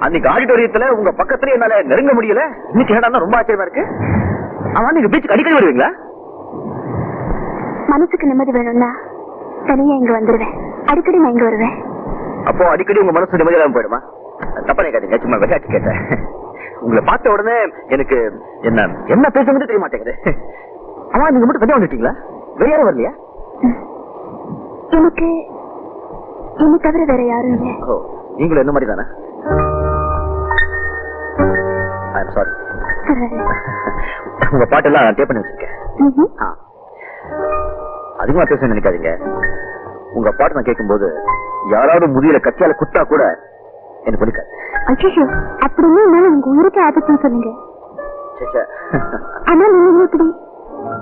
அன்னைக்கு ஆடிட்டோரியத்துல உங்க பக்கத்துல என்னால நெருங்க முடியல. இன்னைக்கு என்னடா ரொம்ப ஆச்சரியமா இருக்கு. ஆமா, நீங்க பீச்சுக்கு அடிக்கடி வருவீங்களா? மனசுக்கு நிம்மதி வேணும்னா தனியா இங்க வந்துருவேன். அடிக்கடி நான் இங்க வருவேன். அப்போ அடிக்கடி உங்க மனசு நிம்மதியெல்லாம் போயிடுமா? தப்பா நினைக்காதீங்க, சும்மா விளையாட்டு கேட்டேன். உங்களை பார்த்த உடனே எனக்கு என்ன என்ன பேசுறது தெரிய மாட்டேங்குது. ஆமா, நீங்க மட்டும் தனியா வந்துட்டீங்களா? வேற யாரும் வரலையா? எனக்கு என்ன தவிர வேற யாரும் இல்லை. ஓ, நீங்களும் என்ன மாதிரி தானே? I'm sorry. உங்க பாட்டெல்லாம் டேப் பண்ணி வச்சிருக்கேன். அதிகமா பேச நினைக்காதீங்க. உங்க பாட்டு நான் கேட்கும்போது யாராவது முதியில கத்தியால குத்தா கூட எனக்கு பிடிக்காது. ஐயோ, அப்படின்னு உங்க உயிருக்கு ஆபத்துன்னு சொல்லுங்க. சே, ஆனா நீங்க எப்படி